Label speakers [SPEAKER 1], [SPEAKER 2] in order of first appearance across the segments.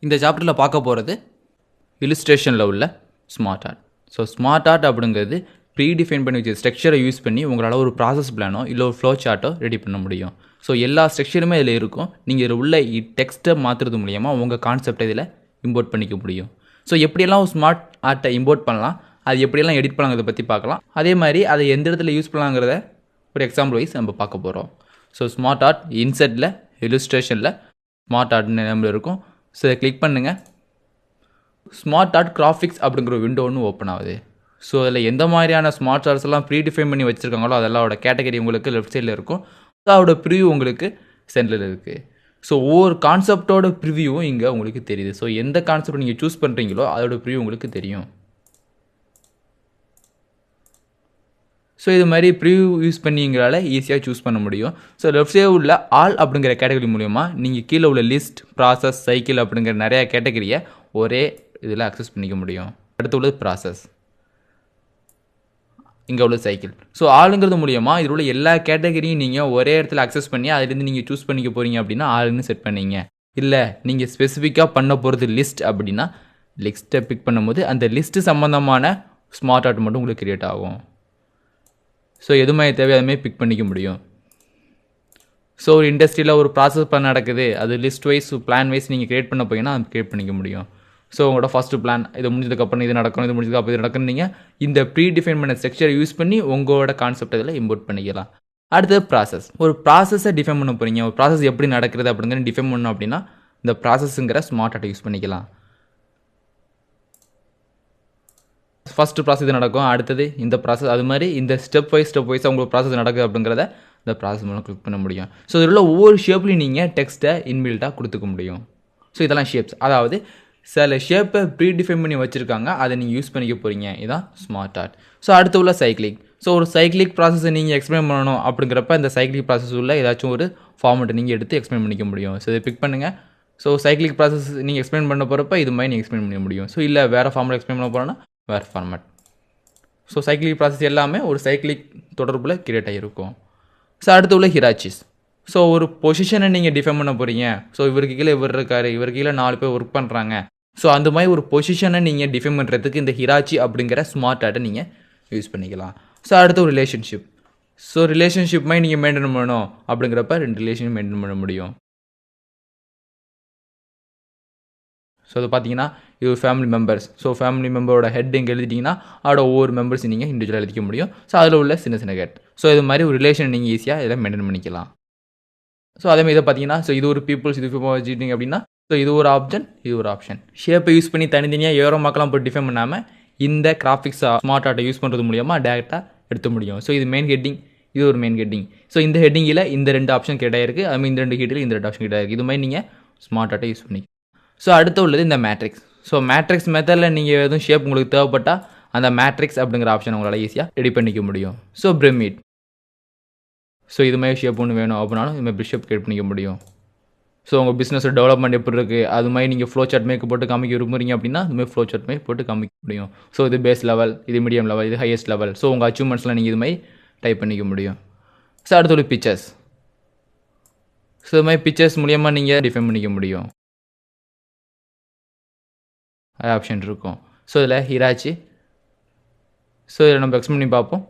[SPEAKER 1] இந்த சாப்டரில் பார்க்க போகிறது இல்லுஸ்ட்ரேஷனில் உள்ள smart art. So smart art அப்படிங்கிறது ப்ரீடிஃபைன் பண்ணி வச்ச ஸ்ட்ரக்சரை யூஸ் பண்ணி உங்களால் ஒரு ப்ராசஸ் பிளானோ இல்லை ஒரு ஃப்ளோ சார்ட்டோ ரெடி பண்ண முடியும். ஸோ எல்லா ஸ்ட்ரக்சருமே இதில் இருக்கும். நீங்கள் இதில் உள்ள டெக்ஸ்ட்டை மாற்றுறது மூலியமாக உங்கள் கான்செப்டை இதில் இம்போர்ட் பண்ணிக்க முடியும். ஸோ எப்படியெல்லாம் ஒரு ஸ்மார்ட் ஆர்ட்டை இம்போர்ட் பண்ணலாம், அது எப்படியெல்லாம் எடிட் பண்ணலாங்கிறத பற்றி பார்க்கலாம். அதே மாதிரி அதை எந்த இடத்துல யூஸ் பண்ணலாங்கிறத ஒரு எக்ஸாம்பிள் வைஸ் நம்ம பார்க்க போகிறோம். ஸோ ஸ்மார்ட் ஆர்ட் இன்செட்டில் இல்லுஸ்ட்ரேஷனில் ஸ்மார்ட் ஆர்ட்னு நேமில் இருக்கும். ஸோ இதை கிளிக் பண்ணுங்கள். ஸ்மார்ட் ஆர்ட் கிராஃபிக்ஸ் அப்படிங்கிற விண்டோ ஒன்று ஓப்பன் ஆகுது. ஸோ அதில் எந்த மாதிரியான ஸ்மார்ட் ஆர்ட்ஸ் எல்லாம் ப்ரீடிஃபைன் பண்ணி வச்சுருக்காங்களோ அதெல்லாம் கேட்டகரி உங்களுக்கு லெஃப்ட் சைடில் இருக்கும். அதோட ப்ரிவ்யூ உங்களுக்கு சென்டரில் இருக்குது. ஸோ ஒவ்வொரு கான்செப்டோட ப்ரிவ்யூவும் இங்கே உங்களுக்கு தெரியுது. ஸோ எந்த கான்செப்ட் நீங்கள் சூஸ் பண்ணுறீங்களோ அதோட ப்ரிவ்யூ உங்களுக்கு தெரியும். ஸோ இது மாதிரி ப்ரிவ்யூ யூஸ் பண்ணிங்களால ஈஸியாக சூஸ் பண்ண முடியும். ஸோ லெஃப்ட் சைடு உள்ள ஆல் அப்படிங்கிற கேட்டகரி மூலிமா நீங்கள் கீழே உள்ள லிஸ்ட், ப்ராசஸ், சைக்கிள் அப்படிங்கிற நிறையா கேட்டகரியை ஒரே இதில் அக்சஸ் பண்ணிக்க முடியும். அடுத்து உள்ளது ப்ராசஸ், இங்கே உள்ள சைக்கிள். ஸோ ஆளுங்கிறது மூலியமாக இதில் உள்ள எல்லா கேட்டகரியும் நீங்கள் ஒரே இடத்துல அக்சஸ் பண்ணி அதிலேருந்து நீங்கள் சூஸ் பண்ணிக்க போகிறீங்க அப்படின்னா ஆளுன்னு செட் பண்ணிங்க. இல்லை நீங்கள் ஸ்பெசிஃபிக்காக பண்ண போகிறது லிஸ்ட் அப்படின்னா லிஸ்ட்டை பிக் பண்ணும்போது அந்த லிஸ்ட்டு சம்மந்தமான ஸ்மார்ட் ஆர்ட் மட்டும் உங்களுக்கு க்ரியேட் ஆகும். ஸோ எது மாதிரி தேவையோ அதுமாதிரி பிக் பண்ணிக்க முடியும். ஸோ ஒரு இண்டஸ்ட்ரியில் ஒரு ப்ராசஸ் பண்ண நடக்குது, அது லிஸ்ட் வைஸ் பிளான் வைஸ் நீங்கள் க்ரியேட் பண்ண போய்ங்கன்னா அது க்ரியேட் பண்ணிக்க முடியும். ஸோ உங்களோட ஃபஸ்ட்டு பிளான் இது முடிஞ்சதுக்கப்புறம் இது நடக்கணும், இது முடிஞ்சதுக்கப்புறம் இது நடக்கணும். நீங்கள் இந்த ப்ரீ டிஃபைன் பண்ண ஸ்ட்ரக்சரை யூஸ் பண்ணி உங்களோட கான்செப்ட் இதில் இம்போர்ட் பண்ணிக்கலாம். அடுத்தது ப்ராசஸ். ஒரு ப்ராசஸை டிஃபைன் பண்ண போகிறீங்க, ஒரு ப்ராசஸ் எப்படி நடக்குது அப்படிங்கிற டிஃபைன் பண்ணணும் அப்படின்னா இந்த ப்ராசஸ்ங்கிற ஸ்மார்ட் ஆர்ட்டை யூஸ் பண்ணிக்கலாம். ஃபஸ்ட்டு ப்ராசஸ் இது நடக்கும், அடுத்தது இந்த ப்ராசஸ், அது மாதிரி இந்த ஸ்டெப் வைஸ் உங்களுக்கு ப்ராசஸ் நடக்குது அப்படிங்கிறத இந்த ப்ராசஸ் மூலம் கிளிக் பண்ண முடியும். ஸோ இதில் உள்ள ஒவ்வொரு ஷேப்லையும் நீங்கள் டெக்ஸ்ட்டை இன்பில்ட்டாக கொடுத்துக்க முடியும். ஸோ இதெல்லாம் ஷேப்ஸ், அதாவது சில ஷேப்பை ப்ரீ டிஃபைன் பண்ணி வச்சுருக்காங்க, அதை நீங்கள் யூஸ் பண்ணிக்க போகிறீங்க. இதுதான் ஸ்மார்ட் ஆர்ட். ஸோ அடுத்து உள்ள சைக்கிளிக். ஸோ ஒரு சைக்கிளிக் ப்ராசஸை நீங்கள் எக்ஸ்பிளைன் பண்ணணும் அப்படிங்கிறப்ப இந்த சைக்கிளிக் ப்ராசஸ் உள்ள ஏதாச்சும் ஒரு ஃபார்மெட்டை நீங்கள் எடுத்து எக்ஸ்பிளைன் பண்ணிக்க முடியும். ஸோ இதை பிக் பண்ணுங்கள். ஸோ சைக்கிளிக் ப்ராசஸ் நீங்கள் எக்ஸ்பிளைன் பண்ண போகிறப்ப இது மாதிரி நீங்கள் எக்ஸ்பிளைன் பண்ண முடியும். ஸோ இல்லை வேறு ஃபார்மெட் எக்ஸ்பிளைன் பண்ண போகிறோன்னா வேறு ஃபார்மெட். ஸோ சைக்கிளிக் ப்ராசஸ் எல்லாமே ஒரு சைக்கிளிக் தொடர்பில் கிரியேட் ஆகிருக்கும். ஸோ அடுத்து உள்ள ஹிராச்சிஸ். ஸோ ஒரு பொசிஷனை நீங்கள் டிஃபைன் பண்ண போகிறீங்க. ஸோ இவருக்கு கீழே இவர் இருக்கார், இவருக்கு கீழே 4 பேர் ஒர்க் பண்ணுறாங்க. ஸோ அந்த மாதிரி ஒரு பொசிஷனை நீங்கள் டிஃபைன் பண்ணுறதுக்கு இந்த ஹிராச்சி அப்படிங்கிற ஸ்மார்ட் ஆர்ட்டை நீங்கள் யூஸ் பண்ணிக்கலாம். ஸோ அடுத்து ஒரு ரிலேஷன்ஷிப். ஸோ ரிலேஷன்ஷிப் மாதிரி நீங்கள் மெயின்டைன் பண்ணணும் அப்படிங்கிறப்ப 2 ரிலேஷன் மெயின்டைன் பண்ண முடியும். ஸோ அது பார்த்தீங்கன்னா இது ஒரு ஃபேமிலி மெம்பர்ஸ். ஸோ ஃபேமிலி மெம்பரோட ஹெட் இங்கே எழுதிட்டிங்கன்னா அதோட ஒவ்வொரு மெம்பர்ஸ் நீங்கள் இண்டிவிஜுவலாக எழுதிக்க முடியும். ஸோ அதில் உள்ள சின்ன சின்ன ஹெட். ஸோ இது மாதிரி ஒரு ரிலேஷன் நீங்கள் ஈஸியாக இதில் மெயின்டைன் பண்ணிக்கலாம். ஸோ அதேமாதிரி இதை பார்த்தீங்கன்னா ஸோ இது ஒரு பீப்புள்ஸ், இது வச்சுட்டிங்க அப்படின்னா ஸோ இது ஒரு ஆப்ஷன், இது ஒரு ஆப்ஷன். ஷேப்பை யூஸ் பண்ணி தனித்தனியாக ஏரோமாக்கெல்லாம் போட்டு டிஃபைன் பண்ணாமல் இந்த கிராஃபிக்ஸ் ஸ்மார்ட் ஆர்ட்டை யூஸ் பண்ணுறது மூலியமாக டேரெக்டாக எடுத்த முடியும். ஸோ இது மெயின் ஹெட்டிங், இது ஒரு மெயின் ஹெட்டிங். ஸோ இந்த ஹெட்டிங்கில் இந்த 2 ஆப்ஷன் கிடையாது, அதுமாதிரி இந்த 2 ஹெட்டில் இந்த 2 ஆப்ஷன் கிடையாது. இது மாதிரி நீங்கள் ஸ்மார்ட் ஆர்ட்டை யூஸ் பண்ணி. ஸோ அடுத்து உள்ளது இந்த மேட்ரிக்ஸ். ஸோ மேட்ரிக்ஸ் மெத்தடில் நீங்கள் எதுவும் ஷேப் உங்களுக்கு தேவைப்பட்டால் அந்த மேட்ரிக்ஸ் அப்படிங்கிற ஆப்ஷன் உங்களால் ஈஸியாக ரெடி பண்ணிக்க முடியும். So pyramid. ஸோ இது மாதிரி ஷேப் ஒன்று வேணும் அப்படின்னாலும் இது மாதிரி ஷேப் கிரியேட் பண்ணிக்க முடியும். ஸோ உங்கள் பிஸ்னஸ் டெவலப்மெண்ட் எப்படி இருக்குது அது மாதிரி நீங்கள் ஃப்ளோ சார்ட் மேக் போட்டு காமிக்க விரும்புறீங்க அப்படின்னா இதுமாதிரி ஃப்ளோ சார்ட் மேக் போட்டு காமிக்க முடியும். ஸோ இது பேஸ் லெவல், இது மீடியம் லெவல், இது ஹையஸ்ட் லெவல். ஸோ உங்கள் அச்சீவ்மெண்ட்ஸ்லாம் நீங்கள் இது மாதிரி டைப் பண்ணிக்க முடியும். ஸோ அடுத்த ஒரு பிக்சர்ஸ். ஸோ இது மாதிரி பிக்சர்ஸ் மூலியமாக நீங்கள் டிஃபைன் பண்ணிக்க முடியும். அது ஆப்ஷன் இருக்கும். ஸோ இதில் ஹிராச்சி. ஸோ இதில் நம்ம எக்ஸ்பிளைன் பண்ணி பார்ப்போம்.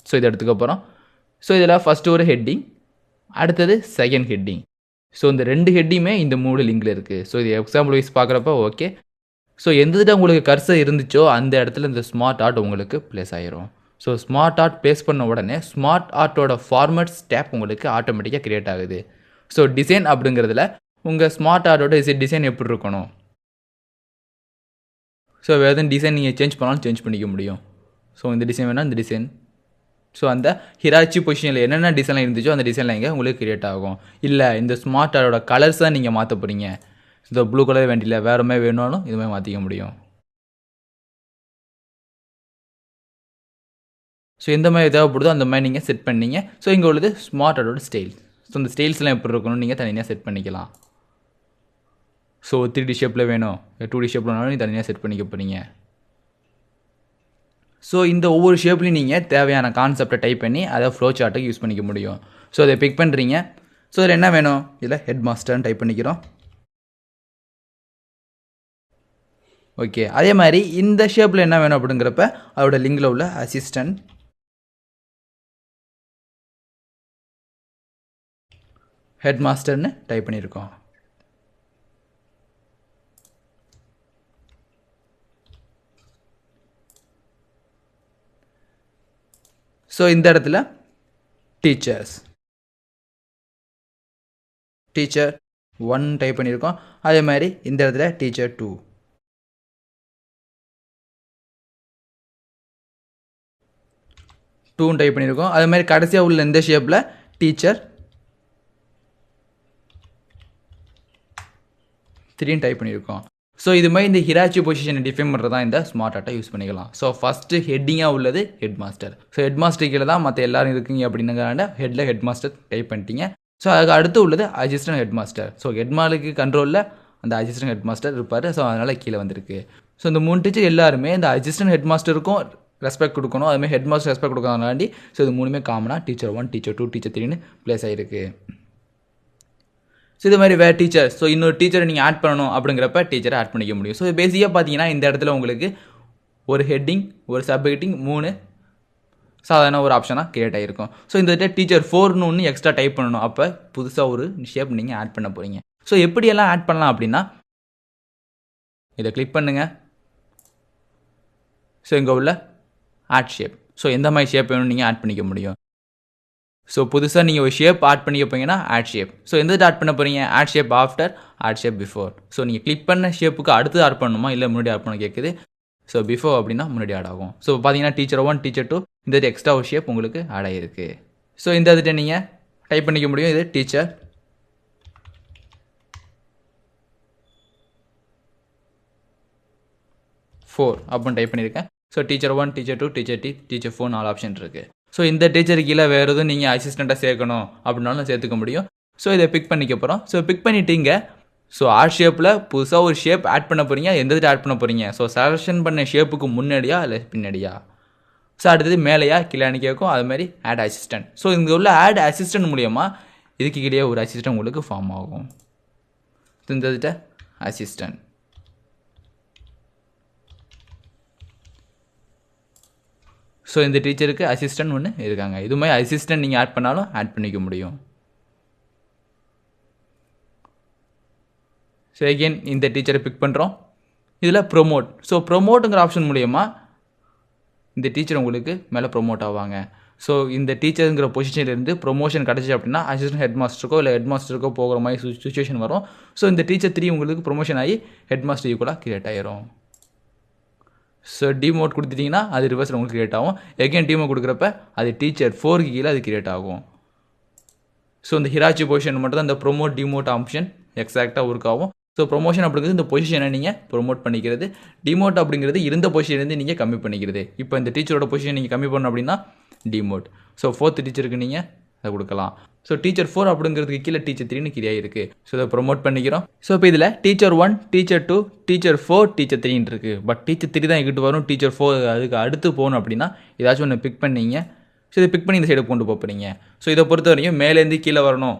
[SPEAKER 1] ஸோ இதை எடுத்துக்க போகிறோம். ஸோ இதில் ஃபஸ்ட்டு ஒரு ஹெட்டிங், அடுத்தது செகண்ட் ஹெட்டிங். ஸோ இந்த 2 ஹெட்டியுமே இந்த 3 லிங்கில் இருக்குது. ஸோ இது எக்ஸாம்பிள் வைஸ் பார்க்குறப்ப ஓகே. ஸோ எந்ததில் உங்களுக்கு கர்சர் இருந்துச்சோ அந்த இடத்துல இந்த ஸ்மார்ட் ஆர்ட் உங்களுக்கு ப்ளேஸ் ஆகிரும். ஸோ ஸ்மார்ட் ஆர்ட் ப்ளேஸ் பண்ண உடனே ஸ்மார்ட் ஆர்ட்டோட ஃபார்மேட்ஸ் டேப் உங்களுக்கு ஆட்டோமேட்டிக்காக க்ரியேட் ஆகுது. ஸோ டிசைன் அப்படிங்கிறதுல உங்கள் ஸ்மார்ட் ஆர்ட்டோட டிசைன் எப்படி இருக்கணும். ஸோ வேறு எதுவும் டிசைன் நீங்கள் சேஞ்ச் பண்ணாலும் சேஞ்ச் பண்ணிக்க முடியும். ஸோ இந்த டிசைன் வேணால் இந்த டிசைன். ஸோ அந்த ஹிராச்சி பொசிஷனில் என்னென்ன டிசைன்லாம் இருந்துச்சோ அந்த டிசைனில் இங்கே உங்களுக்கு க்ரியேட் ஆகும். இல்லை இந்த ஸ்மார்ட் ஆர்ட்டோட கலர்ஸ் தான் நீங்கள் மாற்ற போகிறீங்க, இந்த ப்ளூ கலர் வேண்டியில் வேறு மாதிரி வேணும்னாலும் இது மாதிரி மாற்றிக்க முடியும். ஸோ எந்த மாதிரி தேவைப்படுதோ அந்த மாதிரி நீங்கள் செட் பண்ணிங்க. ஸோ இங்கே உள்ளது ஸ்மார்ட் ஆர்ட்டோட ஸ்டைல்ஸ். ஸோ இந்த ஸ்டைல்ஸ்லாம் எப்படி இருக்கணும்னு நீங்கள் தனியாக செட் பண்ணிக்கலாம். ஸோ 3D ஷேப்பில் வேணும், 2D ஷேப்பில் வேணாலும் நீங்கள் தனியாக செட் பண்ணிக்க போகிறீங்க. ஸோ இந்த ஒவ்வொரு ஷேப்லையும் நீங்கள் தேவையான கான்செப்டை டைப் பண்ணி அதை ஃப்ளோ சார்ட்டுக்கு யூஸ் பண்ணிக்க முடியும். ஸோ அதை பிக் பண்ணுறீங்க. ஸோ இதில் என்ன வேணும், இதில் ஹெட் மாஸ்டர்னு டைப் பண்ணிக்கிறோம். ஓகே, அதே மாதிரி இந்த ஷேப்பில் என்ன வேணும் அப்படிங்கிறப்ப அதோட லிங்கில் உள்ள அசிஸ்டன்ட் ஹெட் மாஸ்டர்னு டைப் பண்ணியிருக்கோம். ஸோ இந்த இடத்துல டீச்சர் 1 டைப் பண்ணியிருக்கோம். அதே மாதிரி இந்த இடத்துல டீச்சர் 2. டைப் பண்ணியிருக்கோம். அதே மாதிரி கடைசியாக உள்ள இந்த ஷேப்பில் டீச்சர் 3 டைப் பண்ணியிருக்கோம். ஸோ இது மாதிரி இந்த ஹிராச்சி பொசிஷனை டிஃபைன் பண்ணுறது தான் இந்த ஸ்மார்ட் ஆர்ட்டை யூஸ் பண்ணிக்கலாம். ஸோ ஃபஸ்ட்டு ஹெட்டிங்காக உள்ளது head master. So head master கீழே தான் மற்ற எல்லாரும் இருக்குங்க அப்படிங்கிறத ஹெட் மாஸ்டர் டைப் பண்ணிட்டீங்க. ஸோ அதுக்கு அடுத்து உள்ளது assistant head master. So head மாலுக்கு கண்ட்ரோலில் அந்த அசிஸ்டன்ட் ஹெட் மாஸ்டர் இருப்பார். ஸோ அதனால் கீழே வந்திருக்கு. ஸோ இந்த 3 டீச்சர் எல்லாருமே இந்த அசிஸ்டன்ட் ஹெட் மாஸ்டருக்கும் ரெஸ்பெக்ட் கொடுக்கணும், அதுமாதிரி ஹெட் மாஸ்டர் ரெஸ்பெக்ட் கொடுக்கறதுனாண்டி ஸோ இது 3மே காமனாக டீச்சர் 1, டீச்சர் 2, டீச்சர் 3ன்னு ப்ளேஸ் ஆகிருக்கு. ஸோ இது மாதிரி வேறு டீச்சர், ஸோ இன்னொரு டீச்சரை நீங்கள் ஆட் பண்ணணும் அப்படிங்கிறப்ப டீச்சரை ஆட் பண்ணிக்க முடியும். ஸோ பேசிக்காக பார்த்தீங்கன்னா இந்த இடத்துல உங்களுக்கு ஒரு ஹெட்டிங், ஒரு சப் ஹெட்டிங், 3 சாதாரண ஒரு ஆப்ஷனாக கிரியேட் ஆகிருக்கும். ஸோ இந்த டீச்சர் 4ன்னு ஒன்று எக்ஸ்ட்ரா டைப் பண்ணணும். அப்போ புதுசாக ஒரு ஷேப் நீங்கள் ஆட் பண்ண போகிறீங்க. ஸோ எப்படியெல்லாம் ஆட் பண்ணலாம் அப்படின்னா இதை கிளிக் பண்ணுங்கள். ஸோ இங்கே உள்ள ஆட் ஷேப், ஸோ எந்த மாதிரி ஷேப் வேணும்னு நீங்கள் ஆட் பண்ணிக்க முடியும். ஸோ புதுசாக நீங்கள் ஒரு ஷேப் ஆட் பண்ணிக்க போங்கன்னா ஆட் ஷேப். ஸோ எந்த ஆட் பண்ண போகிறீங்க, add shape after, add shape before. So நீங்கள் கிளிக் பண்ண ஷேப்புக்கு அடுத்து ஆட் பண்ணணுமா இல்லை முன்னாடி ஆட் பண்ண கேட்குது. ஸோ பிஃபோர் அப்படின்னா முன்னாடி ஆட் ஆகும். ஸோ பார்த்தீங்கன்னா டீச்சர் 1, டீச்சர் 2 இந்த எக்ஸ்ட்ரா ஒரு ஷேப் உங்களுக்கு ஆட் ஆகிருக்கு. ஸோ இந்த இதுகிட்ட நீங்கள் டைப் பண்ணிக்க முடியும். இது டீச்சர் 4 அப்படின்னு டைப் பண்ணியிருக்கேன். So teacher 1, teacher 2, teacher 3, teacher 4 4 option இருக்குது. ஸோ இந்த டீச்சருக்கு கீழே வேறு எதுவும் நீங்கள் அசிஸ்டண்ட்டாக சேர்க்கணும் அப்படின்னாலும் சேர்த்துக்க முடியும். ஸோ இதை பிக் பண்ணிக்க போகிறோம். ஸோ பிக் பண்ணிட்டீங்க. ஸோ ஆட் ஷேப்பில் புதுசாக ஒரு ஷேப் ஆட் பண்ண போகிறீங்க. எந்த இது ஆட் பண்ண போகிறீங்க, ஸோ செலக்ஷன் பண்ண ஷேப்புக்கு முன்னாடியா இல்லை பின்னாடியா, ஸோ அடுத்தது மேலேயா கீழே கேட்கும். அதுமாதிரி ஆட் அசிஸ்டன்ட். ஸோ இங்கே உள்ள ஆட் அசிஸ்டன்ட் மூலியமாக இதுக்கு கீழே ஒரு அசிஸ்டன்ட் உங்களுக்கு ஃபார்ம் ஆகும். இந்த அசிஸ்டன்ட். ஸோ இந்த டீச்சருக்கு அசிஸ்டன்ட் ஒன்று இருக்காங்க. இது மாதிரி அசிஸ்டன்ட் நீங்கள் ஆட் பண்ணாலும் ஆட் பண்ணிக்க முடியும். ஸோ அகெயின் இந்த டீச்சரை பிக் பண்ணுறோம். இதில் ப்ரொமோட். ஸோ ப்ரொமோட்டுங்கிற ஆப்ஷன் மூலயமா இந்த டீச்சர் உங்களுக்கு மேலே ப்ரொமோட் ஆவாங்க. ஸோ இந்த டீச்சருங்கிற பொசிஷன்லேருந்து ப்ரொமோஷன் கிடச்சி அப்படின்னா அசிஸ்டன்ட் ஹெட் மாஸ்டருக்கோ இல்லை ஹெட் மாஸ்டருக்கோ போகிற மாதிரி சுச்சுவேஷன் வரும். ஸோ இந்த டீச்சர் 3 உங்களுக்கு ப்ரொமோஷன் ஆகி ஹெட் மாஸ்டர் ஈக்குவலாக கிரியேட் ஆகிரும். ஸோ டிமோட் கொடுத்துட்டிங்கன்னா அது ரிவர்ஸில் உங்களுக்கு கிரியேட் ஆகும். எகெயின் டிமோட் கொடுக்குறப்ப அது டீச்சர் 4க்கு கீழே அது கிரியேட் ஆகும். ஸோ இந்த ஹிராச்சி பொசிஷன் மட்டும் தான் இந்த ப்ரொமோட் டிமோட் ஆப்ஷன் எக்ஸாக்டாக ஒர்க் ஆகும். ஸோ ப்ரொமோஷன் அப்படிங்கிறது இந்த பொசிஷனை நீங்கள் ப்ரொமோட் பண்ணிக்கிறது. டிமோட் அப்படிங்கிறது இருந்த பொசிஷன்லேருந்து நீங்கள் கம்மி பண்ணிக்கிறது. இப்போ இந்த டீச்சரோட பொசிஷன் நீங்கள் கம்மி பண்ணணும் அப்படின்னா டிமோட். ஸோ 4th டீச்சருக்கு நீங்கள் அதை கொடுக்கலாம். ஸோ டீச்சர் 4 அப்படிங்கிறதுக்கு கீழே டீச்சர் 3ன்னு கிரியாக இருக்குது. ஸோ இதை ப்ரொமோட் பண்ணிக்கிறோம். ஸோ இப்போ இதில் டீச்சர் 1, டீச்சர் 2, டீச்சர் 4, டீச்சர் 3 இருக்குது. பட் டீச்சர் 3 தான் எங்கிட்ட வரும். டீச்சர் 4 அதுக்கு அடுத்து போகணும் அப்படின்னா ஏதாச்சும் ஒன்று பிக் பண்ணிங்க. ஸோ இதை பிக் பண்ணி இந்த சைடு கொண்டு போகிறீங்க. ஸோ இதை பொறுத்த வரைக்கும் மேலேருந்து கீழே வரணும்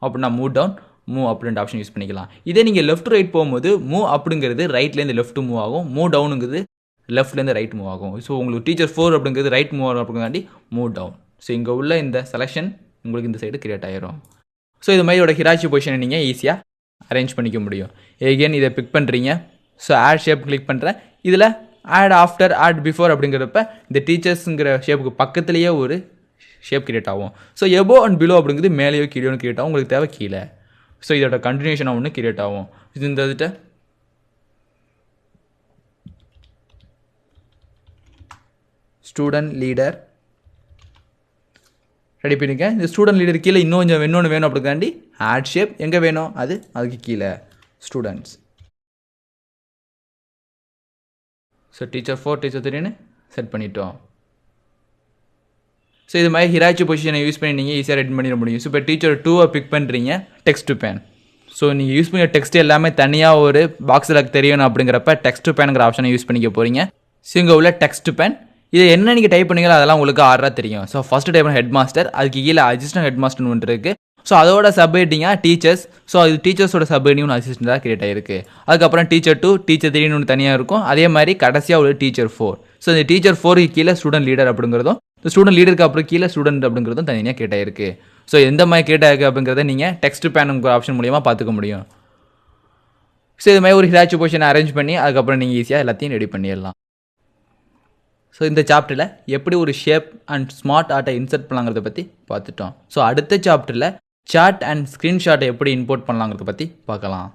[SPEAKER 1] அப்படின்னா மூவ் டவுன், மூவ் அப்படின்ற ஆப்ஷன் யூஸ் பண்ணிக்கலாம். இதே நீங்கள் லெஃப்ட் ரைட் போகும்போது மூவ் அப்படிங்கிறது ரைட்லேருந்து லெஃப்ட் மூவ் ஆகும், மூவ் டவுனுங்கிறது லெஃப்ட்லேருந்து ரைட் மூவ் ஆகும். ஸோ உங்களுக்கு டீச்சர் 4 அப்படிங்கிறது ரைட் மூவ் ஆகும் அப்படிங்கிறதாண்டி மூவ் டவுன். ஸோ இங்கே உள்ள இந்த செலெக்ஷன் உங்களுக்கு இந்த சைடு கிரியேட் ஆகிரும். ஸோ இது மாதிரியோட ஹிராச்சி பொசிஷனை நீங்கள் ஈஸியாக அரேஞ்ச் பண்ணிக்க முடியும். எகெயின் இதை பிக் பண்ணுறீங்க. ஸோ ஆட் ஷேப் கிளிக் பண்ணுறேன். இதில் ஆட் ஆஃப்டர், ஆட் பிஃபோர் அப்படிங்கிறப்ப இந்த டீச்சர்ஸுங்கிற ஷேப்புக்கு பக்கத்துலேயே ஒரு ஷேப் கிரியேட் ஆகும். ஸோ எபோ அண்ட் பிலோ அப்படிங்கிறது மேலேயோ கீழே கிரியேட் ஆகும். உங்களுக்கு தேவை கீழே. ஸோ இதோட கண்டினியூஷனாக ஒன்று கிரியேட் ஆகும். இது இந்த இதுட்ட ஸ்டூடெண்ட் லீடர் ரெடி பண்ணிக்க. இந்த ஸ்டூடெண்ட் லீடர் கீழே இன்னும் கொஞ்சம் இன்னொன்று வேணும் அப்படிங்காண்டி ஆட் ஷேப் எங்கே வேணும் அதுக்கு கீழே ஸ்டூடெண்ட்ஸ். ஸோ டீச்சர் 4, டீச்சர் 3ன்னு செட் பண்ணிட்டோம். ஸோ இது மாதிரி ஹிராச்சி பொசிஷனை யூஸ் பண்ணி நீங்கள் ஈஸியாக ரெடி பண்ணிட முடியும். ஸோ இப்போ டீச்சர் 2 பிக் பண்ணுறீங்க. Text to pen. ஸோ நீங்கள் யூஸ் பண்ணி டெக்ஸ்ட் எல்லாமே தனியாக ஒரு பாக்ஸில் தெரியணும் அப்படிங்கிறப்ப டெக்ஸ்ட் டு பேனுங்கிற ஆப்ஷனை யூஸ் பண்ணிக்க போகிறீங்க. ஸோ இங்கே உள்ள டெக்ஸ்ட் டு பேன் இது என்ன நீங்கள் டைப் பண்ணீங்களோ அதெல்லாம் உங்களுக்கு ஆர்டராக தெரியும். ஸோ ஃபஸ்ட்டு டைப் பண்ண ஹெட் மாஸ்டர், அதுக்கு கீழே அசிஸ்டன்ட் ஹெட் மாஸ்டர்னு ஒன்று இருக்குது. ஸோ அதோட சப்ஹெட்டிங்காக டீச்சர்ஸ். ஸோ அது டீச்சர்ஸோட சப்ஹெட்டிங் ஒன்று அசிஸ்டண்ட்டாக கிரியேட் ஆகிருக்கு. அதுக்கப்புறம் டீச்சர் 2, டீச்சர் 3 ஒன்று தனியாக இருக்கும். அதே மாதிரி கடைசியாக ஒரு டீச்சர் 4. ஸோ இந்த டீச்சர் 4க்கு கீழே ஸ்டூடெண்ட் லீடர் அப்படிங்கிறதும், இந்த ஸ்டூடெண்ட் லீடருக்கு அப்புறம் கீழே ஸ்டூடெண்ட் அப்படிங்கிறதும் தனியாக கிரியேட் ஆகிருக்கு. ஸோ எந்த மாதிரி கிரியேட் ஆகிருக்கு அப்படிங்கிறத நீங்கள் டெக்ஸ்ட் பேனுங்கிற ஆப்ஷன் மூலியமாக பார்த்துக்க முடியும். ஸோ இது மாதிரி ஒரு ஹிராச்சி பொசிஷனை அரேஞ்ச் பண்ணி அதுக்கப்புறம் நீங்கள் ஈஸியாக எல்லாத்தையும் ரெடி பண்ணிடலாம். ஸோ இந்த சாப்டரில் எப்படி ஒரு ஷேப் அண்ட் ஸ்மார்ட் ஆர்ட்டை இன்சர்ட் பண்ணலாங்கிறத பற்றி பார்த்துட்டோம். ஸோ அடுத்த சாப்டரில் சார்ட் அண்ட் ஸ்க்ரீன்ஷாட்டை எப்படி இம்போர்ட் பண்ணலாங்கிறத பற்றி பார்க்கலாம்.